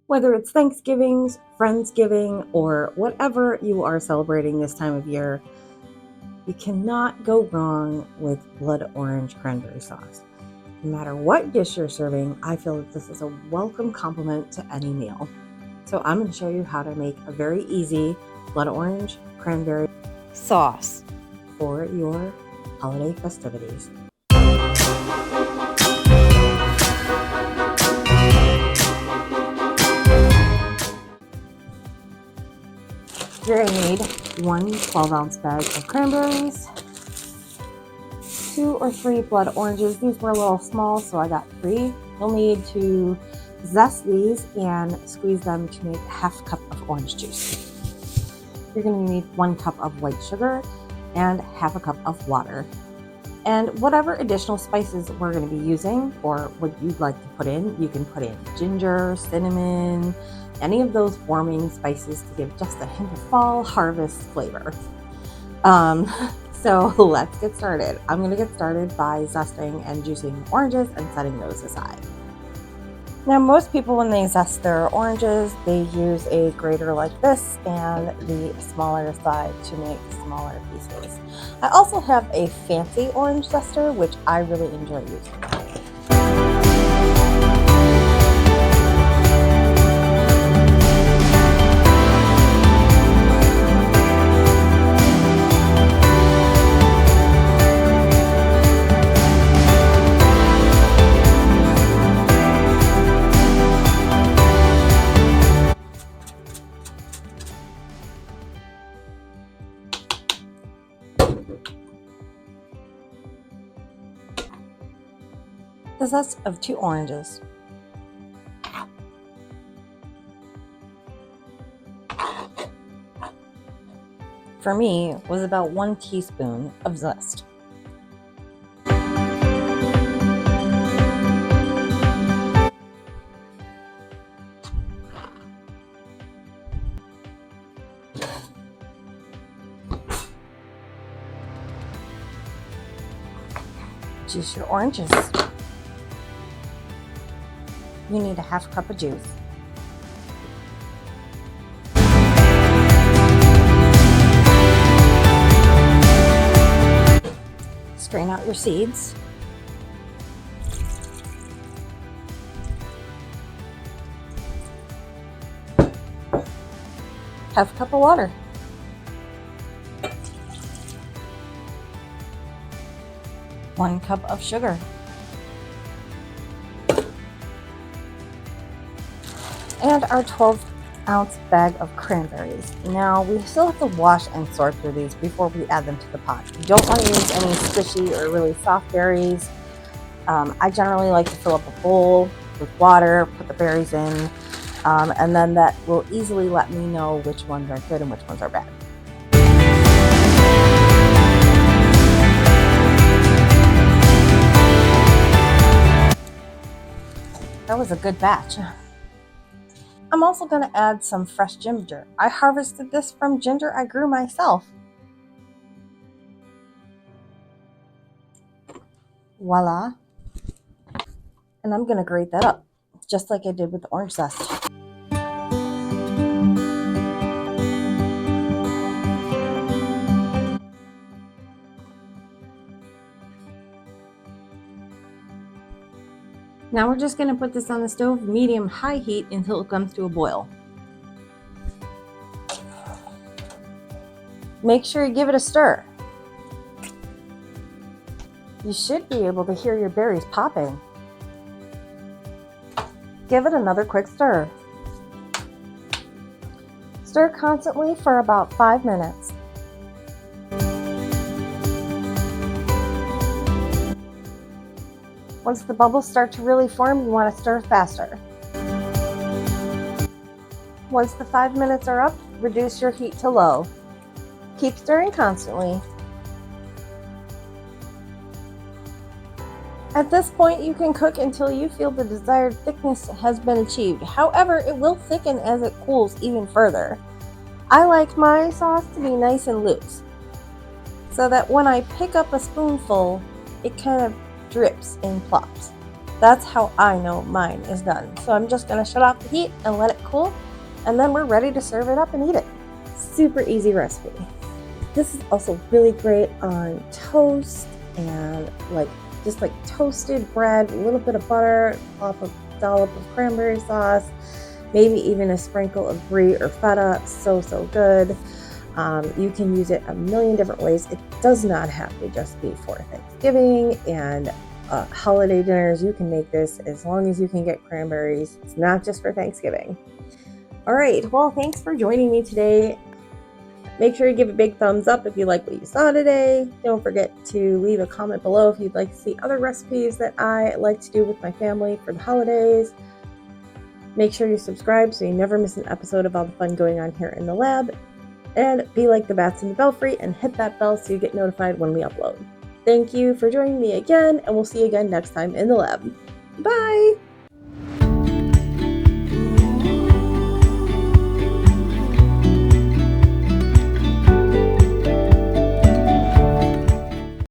Whether it's Thanksgivings, Friendsgiving, or whatever you are celebrating this time of year, you cannot go wrong with blood orange cranberry sauce. No matter what dish you're serving, I feel that this is a welcome complement to any meal. So I'm going to show you how to make a very easy blood orange cranberry sauce for your holiday festivities. You're going to need one 12-ounce bag of cranberries, 2 or 3 blood oranges. These were a little small, so I got 3. You'll need to zest these and squeeze them to make half a cup of orange juice. You're going to need 1 cup of white sugar and half a cup of water. And whatever additional spices we're going to be using, or what you'd like to put in, you can put in ginger, cinnamon, any of those warming spices to give just a hint of fall harvest flavor. So let's get started. I'm going to get started by zesting and juicing oranges and setting those aside. Now, most people, when they zest their oranges, they use a grater like this and the smaller side to make smaller pieces. I also have a fancy orange zester, which I really enjoy using. The zest of 2 oranges, for me, was about 1 teaspoon of zest. Juice your oranges. You need a half cup of juice. Strain out your seeds. Half a cup of water. One cup of sugar. And our 12-ounce bag of cranberries. Now, we still have to wash and sort through these before we add them to the pot. You don't want to use any squishy or really soft berries. I generally like to fill up a bowl with water, put the berries in, and then that will easily let me know which ones are good and which ones are bad. That was a good batch. I'm also going to add some fresh ginger. I harvested this from ginger I grew myself. Voila. And I'm going to grate that up, just like I did with the orange zest. Now we're just going to put this on the stove, medium-high heat, until it comes to a boil. Make sure you give it a stir. You should be able to hear your berries popping. Give it another quick stir. Stir constantly for about 5 minutes. Once the bubbles start to really form, you want to stir faster. Once the 5 minutes are up, reduce your heat to low. Keep stirring constantly. At this point, you can cook until you feel the desired thickness has been achieved. However, it will thicken as it cools even further. I like my sauce to be nice and loose, so that when I pick up a spoonful, it kind of drips and plops. That's how I know mine is done. So I'm just gonna shut off the heat and let it cool, and then we're ready to serve it up and eat it. Super easy recipe. This is also really great on toast and just like toasted bread, a little bit of butter, off a dollop of cranberry sauce, maybe even a sprinkle of brie or feta. So good. You can use it a million different ways. It does not have to just be for Thanksgiving and holiday dinners. You can make this as long as you can get cranberries. It's not just for Thanksgiving. All right, well, thanks for joining me today. Make sure to give a big thumbs up if you like what you saw today. Don't forget to leave a comment below if you'd like to see other recipes that I like to do with my family for the holidays. Make sure you subscribe so you never miss an episode of all the fun going on here in the lab. And be like the bats in the belfry and hit that bell so you get notified when we upload. Thank you for joining me again, and we'll see you again next time in the lab. Bye!